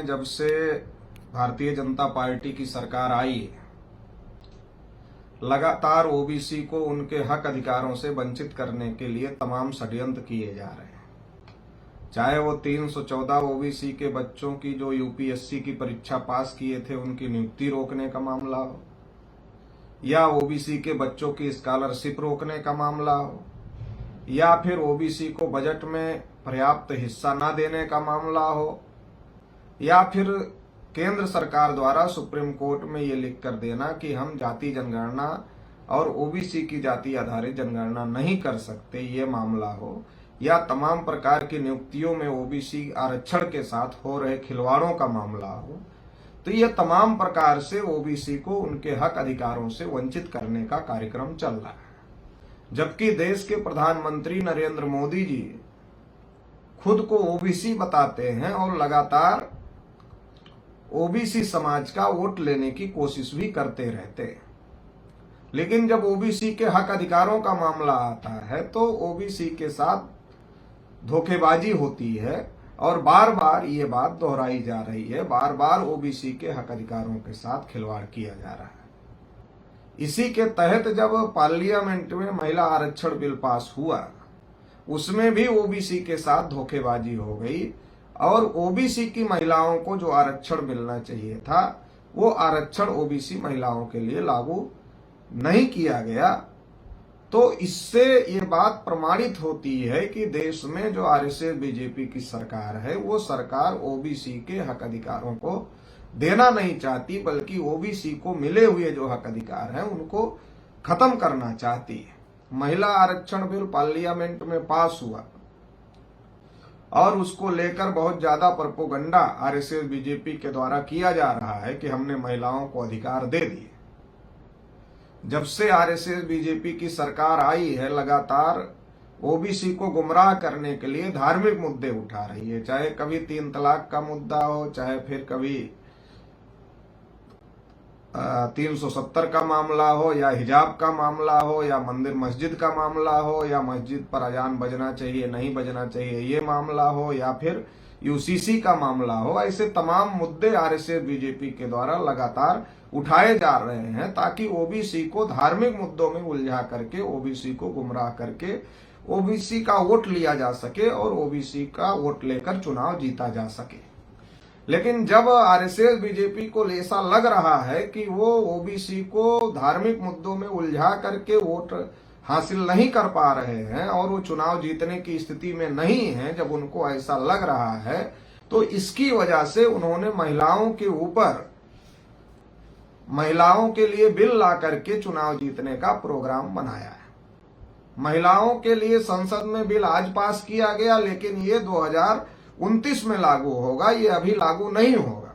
में जब से भारतीय जनता पार्टी की सरकार आई है, लगातार ओबीसी को उनके हक अधिकारों से वंचित करने के लिए तमाम षड्यंत्र किए जा रहे हैं। चाहे वो 314 ओबीसी के बच्चों की जो यूपीएससी की परीक्षा पास किए थे उनकी नियुक्ति रोकने का मामला हो, या ओबीसी के बच्चों की स्कॉलरशिप रोकने का मामला हो, या फिर ओबीसी को बजट में पर्याप्त हिस्सा न देने का मामला हो, या फिर केंद्र सरकार द्वारा सुप्रीम कोर्ट में ये लिख कर देना कि हम जाति जनगणना और ओबीसी की जाति आधारित जनगणना नहीं कर सकते, ये मामला हो, या तमाम प्रकार की नियुक्तियों में ओबीसी आरक्षण के साथ हो रहे खिलवाड़ों का मामला हो, तो ये तमाम प्रकार से ओबीसी को उनके हक अधिकारों से वंचित करने का कार्यक्रम चल रहा है। जबकि देश के प्रधानमंत्री नरेंद्र मोदी जी खुद को ओबीसी बताते हैं और लगातार ओबीसी समाज का वोट लेने की कोशिश भी करते रहते हैं, लेकिन जब ओबीसी के हक अधिकारों का मामला आता है तो ओबीसी के साथ धोखेबाजी होती है और बार बार ये बात दोहराई जा रही है, बार बार ओबीसी के हक अधिकारों के साथ खिलवाड़ किया जा रहा है। इसी के तहत जब पार्लियामेंट में महिला आरक्षण बिल पास हुआ, उसमें भी ओबीसी के साथ धोखेबाजी हो गई और ओबीसी की महिलाओं को जो आरक्षण मिलना चाहिए था वो आरक्षण ओबीसी महिलाओं के लिए लागू नहीं किया गया। तो इससे ये बात प्रमाणित होती है कि देश में जो आरएसएस बीजेपी की सरकार है वो सरकार ओबीसी के हक अधिकारों को देना नहीं चाहती, बल्कि ओबीसी को मिले हुए जो हक अधिकार हैं उनको खत्म करना चाहती है। महिला आरक्षण बिल पार्लियामेंट में पास हुआ और उसको लेकर बहुत ज्यादा प्रोपेगेंडा आरएसएस बीजेपी के द्वारा किया जा रहा है कि हमने महिलाओं को अधिकार दे दिए। जब से आरएसएस बीजेपी की सरकार आई है, लगातार ओबीसी को गुमराह करने के लिए धार्मिक मुद्दे उठा रही है, चाहे कभी 3 तलाक का मुद्दा हो, चाहे फिर कभी 370 का मामला हो, या हिजाब का मामला हो, या मंदिर मस्जिद का मामला हो, या मस्जिद पर अजान बजना चाहिए नहीं बजना चाहिए ये मामला हो, या फिर यूसीसी का मामला हो। ऐसे तमाम मुद्दे आरएसएस बीजेपी के द्वारा लगातार उठाए जा रहे हैं ताकि ओबीसी को धार्मिक मुद्दों में उलझा करके, ओबीसी को गुमराह करके ओबीसी का वोट लिया जा सके और ओबीसी का वोट लेकर चुनाव जीता जा सके। लेकिन जब आरएसएस बीजेपी को ऐसा लग रहा है कि वो ओबीसी को धार्मिक मुद्दों में उलझा करके वोट हासिल नहीं कर पा रहे हैं और वो चुनाव जीतने की स्थिति में नहीं है, जब उनको ऐसा लग रहा है तो इसकी वजह से उन्होंने महिलाओं के ऊपर, महिलाओं के लिए बिल ला करके चुनाव जीतने का प्रोग्राम बनाया है। महिलाओं के लिए संसद में बिल आज पास किया गया, लेकिन ये 2029 में लागू होगा, ये अभी लागू नहीं होगा।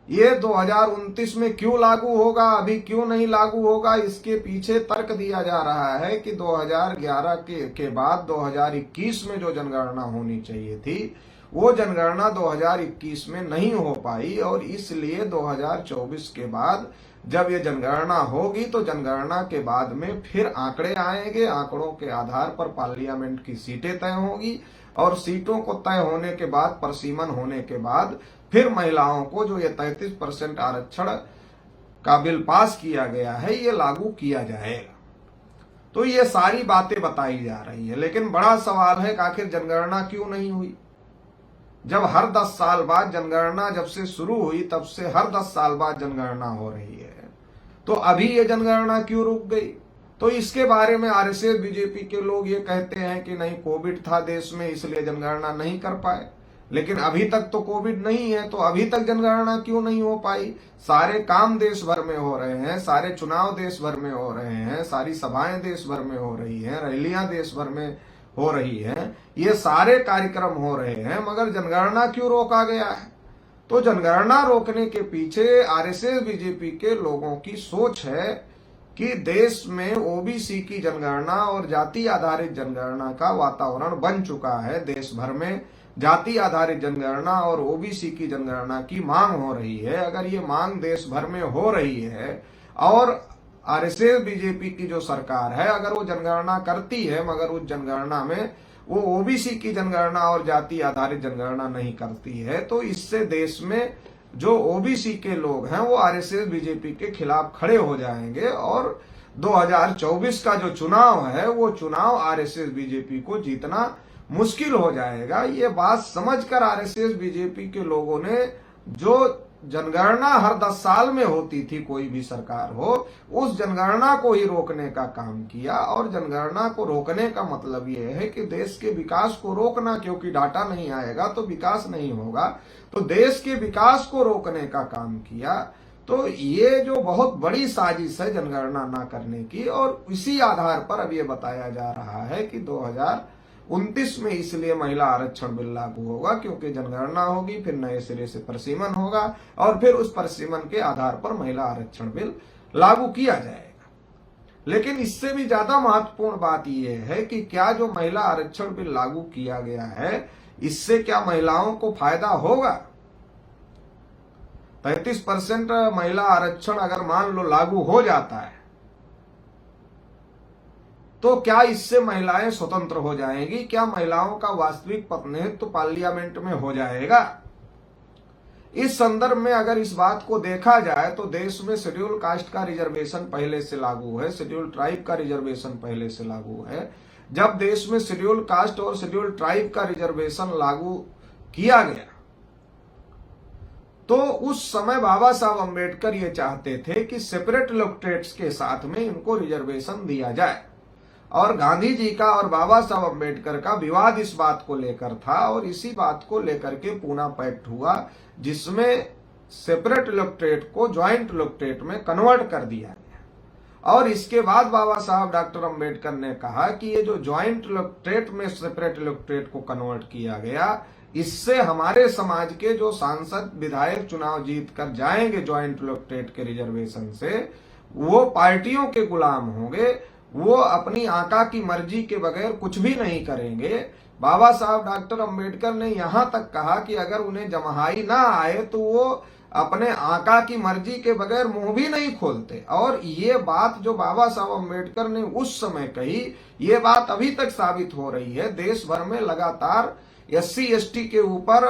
ये 2029 में क्यों लागू होगा, अभी क्यों नहीं लागू होगा, इसके पीछे तर्क दिया जा रहा है कि 2011 के बाद 2021 में जो जनगणना होनी चाहिए थी वो जनगणना 2021 में नहीं हो पाई और इसलिए 2024 के बाद जब ये जनगणना होगी तो जनगणना के बाद में फिर आंकड़े आएंगे, आंकड़ों के आधार पर पार्लियामेंट की सीटें तय होंगी और सीटों को तय होने के बाद, परसीमन होने के बाद फिर महिलाओं को जो ये 33% आरक्षण का बिल पास किया गया है ये लागू किया जाएगा। तो ये सारी बातें बताई जा रही है, लेकिन बड़ा सवाल है कि आखिर जनगणना क्यों नहीं हुई। जब हर 10 साल बाद जनगणना जब से शुरू हुई तब से हर 10 साल बाद जनगणना हो रही है, तो अभी ये जनगणना क्यों रुक गई। तो इसके बारे में आरएसएस बीजेपी के लोग ये कहते हैं कि नहीं, कोविड था देश में इसलिए जनगणना नहीं कर पाए, लेकिन अभी तक तो कोविड नहीं है, तो अभी तक जनगणना क्यों नहीं हो पाई। सारे काम देश भर में हो रहे हैं, सारे चुनाव देश भर में हो रहे हैं, सारी सभाएं देश भर में हो रही हैं, रैलियां देश भर में हो रही हैं, ये सारे कार्यक्रम हो रहे हैं, मगर जनगणना क्यों रोका गया है। तो जनगणना रोकने के पीछे आरएसएस बीजेपी के लोगों की सोच है कि देश में ओबीसी की जनगणना और जाति आधारित जनगणना का वातावरण बन चुका है। देश भर में जाति आधारित जनगणना और ओबीसी की जनगणना की मांग हो रही है। अगर ये मांग देश भर में हो रही है और आरएसएस बीजेपी की जो सरकार है अगर वो जनगणना करती है मगर उस जनगणना में वो ओबीसी की जनगणना और जाति आधारित जनगणना नहीं करती है। तो इससे देश में जो ओबीसी के लोग हैं वो आरएसएस बीजेपी के खिलाफ खड़े हो जाएंगे और 2024 का जो चुनाव है वो चुनाव आरएसएस बीजेपी को जीतना मुश्किल हो जाएगा। ये बात समझकर आरएसएस बीजेपी के लोगों ने जो जनगणना हर 10 साल में होती थी, कोई भी सरकार हो, उस जनगणना को ही रोकने का काम किया। और जनगणना को रोकने का मतलब ये है कि देश के विकास को रोकना, क्योंकि डाटा नहीं आएगा तो विकास नहीं होगा। तो देश के विकास को रोकने का काम किया। तो ये जो बहुत बड़ी साजिश है जनगणना ना करने की, और इसी आधार पर अब ये बताया जा रहा है कि 2029 में इसलिए महिला आरक्षण बिल लागू होगा, क्योंकि जनगणना होगी, फिर नए सिरे से परिसीमन होगा और फिर उस परिसीमन के आधार पर महिला आरक्षण बिल लागू किया जाएगा। लेकिन इससे भी ज्यादा महत्वपूर्ण बात यह है कि क्या जो महिला आरक्षण बिल लागू किया गया है, इससे क्या महिलाओं को फायदा होगा? 33% महिला आरक्षण अगर मान लो लागू हो जाता है तो क्या इससे महिलाएं स्वतंत्र हो जाएंगी? क्या महिलाओं का वास्तविक प्रतिनिधित्व पार्लियामेंट में हो जाएगा? इस संदर्भ में अगर इस बात को देखा जाए तो देश में शेड्यूल कास्ट का रिजर्वेशन पहले से लागू है, शेड्यूल ट्राइब का रिजर्वेशन पहले से लागू है। जब देश में शेड्यूल कास्ट और शेड्यूल ट्राइब का रिजर्वेशन लागू किया गया तो उस समय बाबा साहब अम्बेडकर ये चाहते थे कि सेपरेट इलेक्टोरेट्स के साथ में इनको रिजर्वेशन दिया जाए। और गांधी जी का और बाबा साहब अम्बेडकर का विवाद इस बात को लेकर था और इसी बात को लेकर के पूना पैक्ट हुआ, जिसमें सेपरेट इलेक्टोरेट को ज्वाइंट इलेक्टोरेट में कन्वर्ट कर दिया गया। और इसके बाद बाबा साहब डॉक्टर अम्बेडकर ने कहा कि ये जो ज्वाइंट इलेक्टोरेट में सेपरेट इलेक्टोरेट को कन्वर्ट किया गया, इससे हमारे समाज के जो सांसद विधायक चुनाव जीत कर जाएंगे ज्वाइंट इलेक्टोरेट के रिजर्वेशन से, वो पार्टियों के गुलाम होंगे, वो अपनी आका की मर्जी के बगैर कुछ भी नहीं करेंगे। बाबा साहब डॉक्टर अम्बेडकर ने यहां तक कहा कि अगर उन्हें जमहाई ना आए तो वो अपने आका की मर्जी के बगैर मुंह भी नहीं खोलते। और ये बात जो बाबा साहब अम्बेडकर ने उस समय कही, ये बात अभी तक साबित हो रही है। देश भर में लगातार SC ST के ऊपर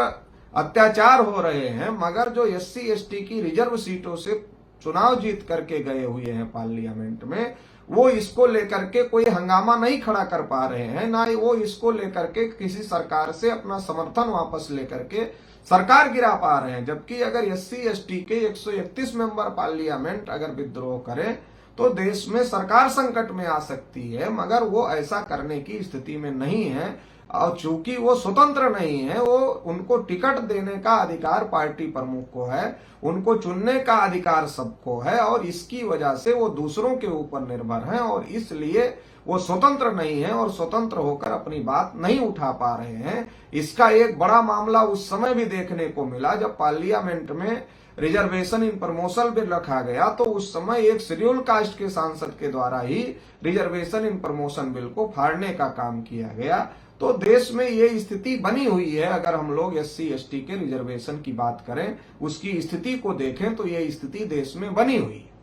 अत्याचार हो रहे हैं, मगर जो SC ST की रिजर्व सीटों से चुनाव जीत करके गए हुए हैं पार्लियामेंट में, वो इसको लेकर के कोई हंगामा नहीं खड़ा कर पा रहे हैं, ना ही वो इसको लेकर के किसी सरकार से अपना समर्थन वापस लेकर के सरकार गिरा पा रहे हैं। जबकि अगर SC ST के 131 मेंबर पार्लियामेंट अगर विद्रोह करें तो देश में सरकार संकट में आ सकती है, मगर वो ऐसा करने की स्थिति में नहीं है। और चूंकि वो स्वतंत्र नहीं है, वो उनको टिकट देने का अधिकार पार्टी प्रमुख को है, उनको चुनने का अधिकार सबको है, और इसकी वजह से वो दूसरों के ऊपर निर्भर हैं और इसलिए वो स्वतंत्र नहीं है और स्वतंत्र होकर अपनी बात नहीं उठा पा रहे हैं। इसका एक बड़ा मामला उस समय भी देखने को मिला जब पार्लियामेंट में रिजर्वेशन इन प्रमोशन बिल रखा गया, तो उस समय एक शेड्यूल कास्ट के सांसद के द्वारा ही रिजर्वेशन इन प्रमोशन बिल को फाड़ने का काम किया गया। तो देश में ये स्थिति बनी हुई है। अगर हम लोग SC ST के रिजर्वेशन की बात करें, उसकी स्थिति को देखें तो ये स्थिति देश में बनी हुई है।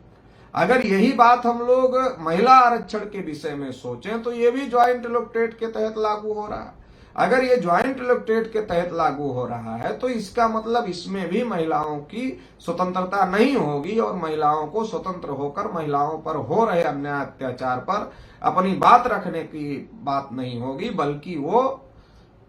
अगर यही बात हम लोग महिला आरक्षण के विषय में सोचें तो ये भी ज्वाइंट इलेक्टोरेट के तहत लागू हो रहा है। अगर ये ज्वाइंट इलेक्टोरेट के तहत लागू हो रहा है तो इसका मतलब इसमें भी महिलाओं की स्वतंत्रता नहीं होगी और महिलाओं को स्वतंत्र होकर महिलाओं पर हो रहे अन्याय अत्याचार पर अपनी बात रखने की बात नहीं होगी, बल्कि वो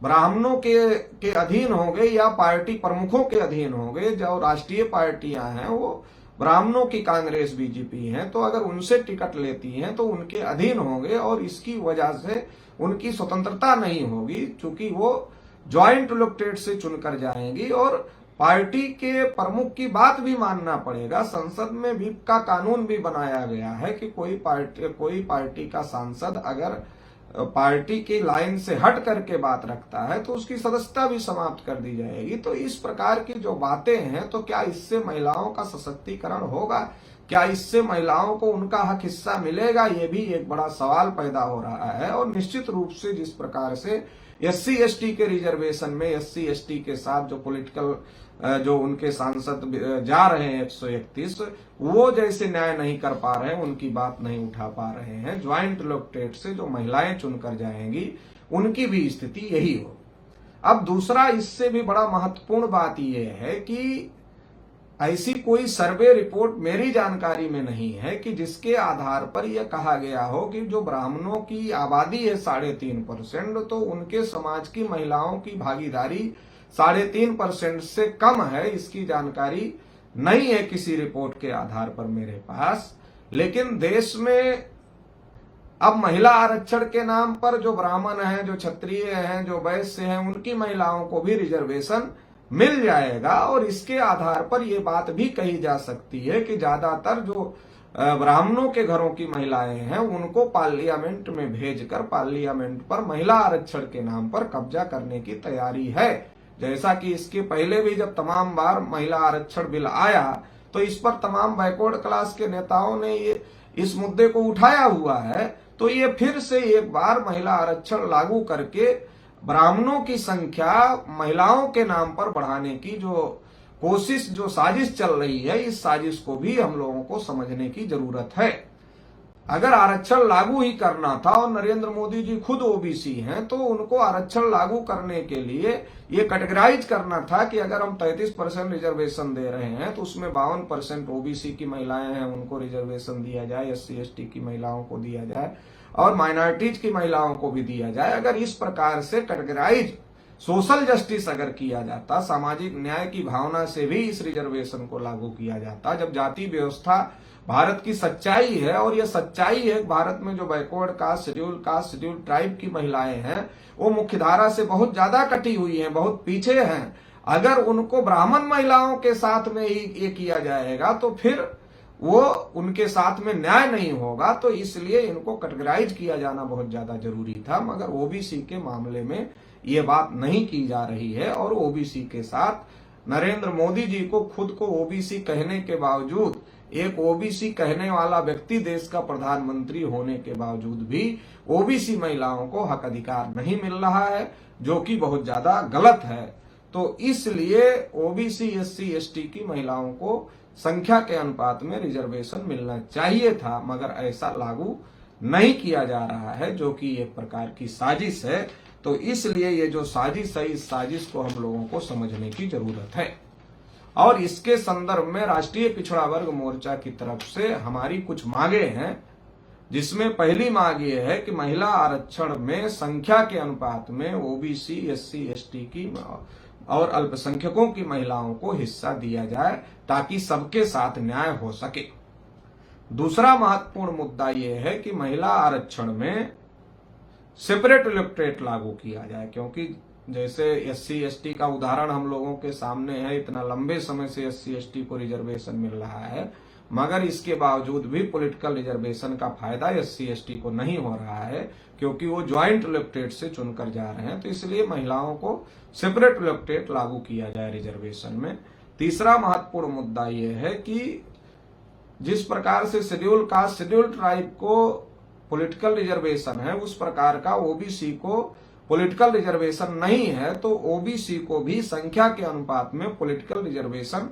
ब्राह्मणों के अधीन होंगे या पार्टी प्रमुखों के अधीन होंगे। जो राष्ट्रीय पार्टियां हैं वो ब्राह्मणों की कांग्रेस बीजेपी हैं, तो अगर उनसे टिकट लेती हैं तो उनके अधीन होंगे और इसकी वजह से उनकी स्वतंत्रता नहीं होगी, क्योंकि वो ज्वाइंट इलेक्टोरेट से चुनकर जाएंगी और पार्टी के प्रमुख की बात भी मानना पड़ेगा। संसद में व्हिप का कानून भी बनाया गया है कि कोई पार्टी का सांसद अगर पार्टी की लाइन से हट करके बात रखता है तो उसकी सदस्यता भी समाप्त कर दी जाएगी। तो इस प्रकार की जो बातें हैं, तो क्या इससे महिलाओं का सशक्तिकरण होगा? क्या इससे महिलाओं को उनका हक हिस्सा मिलेगा? ये भी एक बड़ा सवाल पैदा हो रहा है। और निश्चित रूप से जिस प्रकार से SC ST के रिजर्वेशन में SC ST के साथ जो पॉलिटिकल जो उनके सांसद जा रहे हैं 131, वो जैसे न्याय नहीं कर पा रहे हैं, उनकी बात नहीं उठा पा रहे हैं। ज्वाइंट इलेक्टोरेट से जो महिलाएं चुनकर जाएंगी उनकी भी स्थिति यही हो। अब दूसरा इससे भी बड़ा महत्वपूर्ण बात यह है कि ऐसी कोई सर्वे रिपोर्ट मेरी जानकारी में नहीं है कि जिसके आधार पर यह कहा गया हो कि जो ब्राह्मणों की आबादी है 3.5%, तो उनके समाज की महिलाओं की भागीदारी 3.5% से कम है। इसकी जानकारी नहीं है किसी रिपोर्ट के आधार पर मेरे पास। लेकिन देश में अब महिला आरक्षण के नाम पर जो ब्राह्मण हैं, जो क्षत्रिय हैं, जो वैश्य हैं, उनकी महिलाओं को भी रिजर्वेशन मिल जाएगा। और इसके आधार पर यह बात भी कही जा सकती है कि ज्यादातर जो ब्राह्मणों के घरों की महिलाएं हैं उनको पार्लियामेंट में भेजकर पार्लियामेंट पर महिला आरक्षण के नाम पर कब्जा करने की तैयारी है। जैसा कि इसके पहले भी जब तमाम बार महिला आरक्षण बिल आया तो इस पर तमाम बैकवर्ड क्लास के नेताओं ने ये इस मुद्दे को उठाया हुआ है। तो ये फिर से एक बार महिला आरक्षण लागू करके ब्राह्मणों की संख्या महिलाओं के नाम पर बढ़ाने की जो कोशिश, जो साजिश चल रही है, इस साजिश को भी हम लोगों को समझने की जरूरत है। अगर आरक्षण लागू ही करना था और नरेंद्र मोदी जी खुद ओबीसी हैं, तो उनको आरक्षण लागू करने के लिए ये कैटेगराइज करना था कि अगर हम 33% रिजर्वेशन दे रहे हैं तो उसमें 52% ओबीसी की महिलाएं हैं उनको रिजर्वेशन दिया जाए, SC ST की महिलाओं को दिया जाए और माइनॉरिटीज की महिलाओं को भी दिया जाए। अगर इस प्रकार से कैटेगराइज सोशल जस्टिस अगर किया जाता, सामाजिक न्याय की भावना से भी इस रिजर्वेशन को लागू किया जाता, जब जाति व्यवस्था भारत की सच्चाई है और यह सच्चाई है भारत में जो बैकवर्ड कास्ट, शेड्यूल ट्राइब की महिलाएं हैं वो मुख्यधारा से बहुत ज्यादा कटी हुई हैं, बहुत पीछे हैं। अगर उनको ब्राह्मण महिलाओं के साथ में ही ये किया जाएगा तो फिर वो उनके साथ में न्याय नहीं होगा। तो इसलिए इनको कैटेगराइज किया जाना बहुत ज्यादा जरूरी था। मगर ओबीसी के मामले में ये बात नहीं की जा रही है और ओबीसी के साथ नरेंद्र मोदी जी को खुद को ओबीसी कहने के बावजूद, एक ओबीसी कहने वाला व्यक्ति देश का प्रधानमंत्री होने के बावजूद भी ओबीसी महिलाओं को हक अधिकार नहीं मिल रहा है, जो कि बहुत ज्यादा गलत है। तो इसलिए ओबीसी SC ST की महिलाओं को संख्या के अनुपात में रिजर्वेशन मिलना चाहिए था, मगर ऐसा लागू नहीं किया जा रहा है, जो कि एक प्रकार की साजिश है। तो इसलिए ये जो साजिश है, इस साजिश को हम लोगों को समझने की जरूरत है। और इसके संदर्भ में राष्ट्रीय पिछड़ा वर्ग मोर्चा की तरफ से हमारी कुछ मांगे हैं, जिसमें पहली मांग ये है कि महिला आरक्षण में संख्या के अनुपात में ओबीसी SC ST की और अल्पसंख्यकों की महिलाओं को हिस्सा दिया जाए ताकि सबके साथ न्याय हो सके। दूसरा महत्वपूर्ण मुद्दा यह है कि महिला आरक्षण में सेपरेट इलेक्टोरेट लागू किया जाए, क्योंकि जैसे SC ST का उदाहरण हम लोगों के सामने है, इतना लंबे समय से SC ST को रिजर्वेशन मिल रहा है, मगर इसके बावजूद भी पॉलिटिकल रिजर्वेशन का फायदा SC ST को नहीं हो रहा है, क्योंकि वो ज्वाइंट इलेक्टोरेट से चुनकर जा रहे हैं। तो इसलिए महिलाओं को सेपरेट इलेक्टोरेट लागू किया जाए रिजर्वेशन में। तीसरा महत्वपूर्ण मुद्दा यह है कि जिस प्रकार से शेड्यूल कास्ट, शेड्यूल ट्राइब को पॉलिटिकल रिजर्वेशन है, उस प्रकार का ओबीसी को पॉलिटिकल रिजर्वेशन नहीं है, तो ओबीसी को भी संख्या के अनुपात में पॉलिटिकल रिजर्वेशन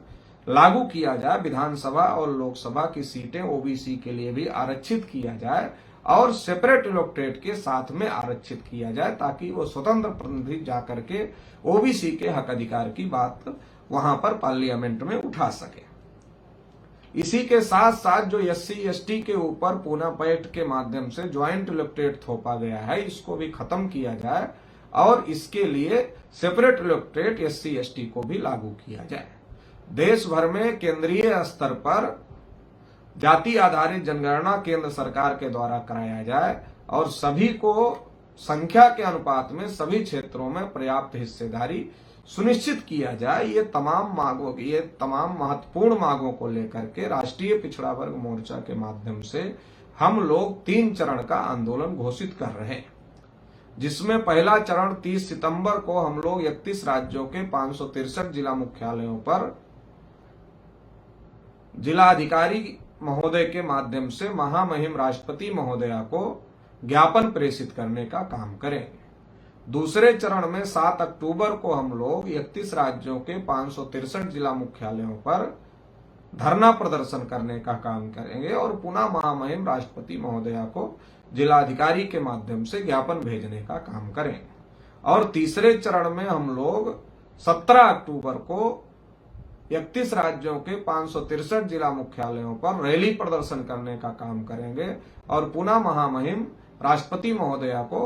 लागू किया जाए। विधानसभा और लोकसभा की सीटें ओबीसी के लिए भी आरक्षित किया जाए और सेपरेट इलेक्टोरेट के साथ में आरक्षित किया जाए, ताकि वो स्वतंत्र प्रतिनिधि जाकर के ओबीसी के हक अधिकार की बात वहां पर पार्लियामेंट में उठा सके। इसी के साथ साथ जो SC ST के ऊपर पूना पैक्ट के माध्यम से ज्वाइंट इलेक्टोरेट थोपा गया है, इसको भी खत्म किया जाए और इसके लिए सेपरेट इलेक्टोरेट SC ST को भी लागू किया जाए। देश भर में केंद्रीय स्तर पर जाति आधारित जनगणना केंद्र सरकार के द्वारा कराया जाए और सभी को संख्या के अनुपात में सभी क्षेत्रों में पर्याप्त हिस्सेदारी सुनिश्चित किया जाए। ये तमाम महत्वपूर्ण मांगों को लेकर के राष्ट्रीय पिछड़ा वर्ग मोर्चा के माध्यम से हम लोग 3 चरण का आंदोलन घोषित कर रहे हैं, जिसमें पहला चरण 30 सितंबर को हम लोग 31 राज्यों के 563 जिला मुख्यालयों पर जिलाधिकारी महोदय के माध्यम से महामहिम राष्ट्रपति महोदया को ज्ञापन प्रेषित करने का काम करेंगे। दूसरे चरण में 7 अक्टूबर को हम लोग 31 राज्यों के 563 जिला मुख्यालयों पर धरना प्रदर्शन करने का काम करेंगे और पुनः महामहिम राष्ट्रपति महोदया को जिलाधिकारी के माध्यम से ज्ञापन भेजने का काम करेंगे। और तीसरे चरण में हम लोग 17 अक्टूबर को 31 राज्यों के 563 जिला मुख्यालयों पर रैली प्रदर्शन करने का काम करेंगे और पुनः महामहिम राष्ट्रपति महोदया को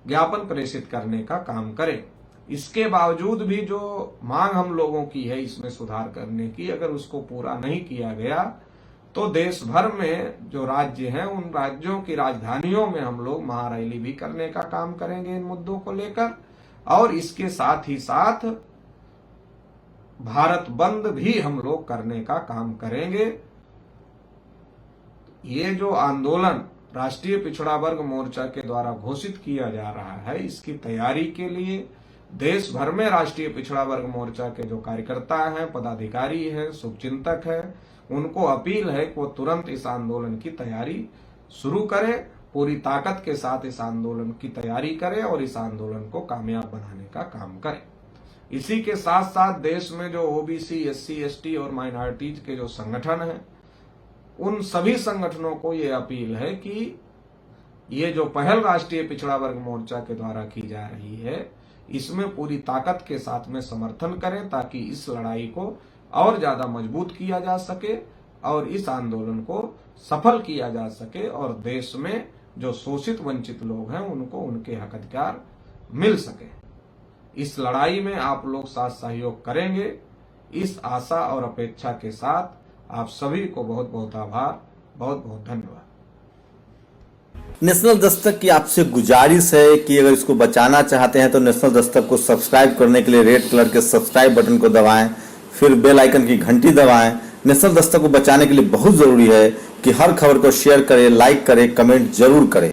ज्ञापन प्रेषित करने का काम करें। इसके बावजूद भी जो मांग हम लोगों की है इसमें सुधार करने की, अगर उसको पूरा नहीं किया गया तो देश भर में जो राज्य हैं उन राज्यों की राजधानियों में हम लोग महारैली भी करने का काम करेंगे इन मुद्दों को लेकर। और इसके साथ ही साथ भारत बंद भी हम लोग करने का काम करेंगे। ये जो आंदोलन राष्ट्रीय पिछड़ा वर्ग मोर्चा के द्वारा घोषित किया जा रहा है, इसकी तैयारी के लिए देश भर में राष्ट्रीय पिछड़ा वर्ग मोर्चा के जो कार्यकर्ता हैं, पदाधिकारी हैं, शुभचिंतक हैं, उनको अपील है कि वो तुरंत इस आंदोलन की तैयारी शुरू करें, पूरी ताकत के साथ इस आंदोलन की तैयारी करें और इस आंदोलन को कामयाब बनाने का काम करें। इसी के साथ साथ देश में जो ओबीसी, एससी, एसटी और माइनॉरिटीज के जो संगठन हैं, उन सभी संगठनों को ये अपील है कि ये जो पहल राष्ट्रीय पिछड़ा वर्ग मोर्चा के द्वारा की जा रही है, इसमें पूरी ताकत के साथ में समर्थन करें ताकि इस लड़ाई को और ज्यादा मजबूत किया जा सके और इस आंदोलन को सफल किया जा सके और देश में जो शोषित वंचित लोग हैं उनको उनके हक अधिकार मिल सके। इस लड़ाई में आप लोग साथ सहयोग करेंगे, इस आशा और अपेक्षा के साथ आप सभी को बहुत बहुत आभार, बहुत बहुत धन्यवाद। नेशनल दस्तक की आपसे गुजारिश है कि अगर इसको बचाना चाहते हैं तो नेशनल दस्तक को सब्सक्राइब करने के लिए रेड कलर के सब्सक्राइब बटन को दबाएं, फिर बेल आइकन की घंटी दबाएं। नेशनल दस्तक को बचाने के लिए बहुत जरूरी है कि हर खबर को शेयर करें, लाइक करें, कमेंट जरूर करें।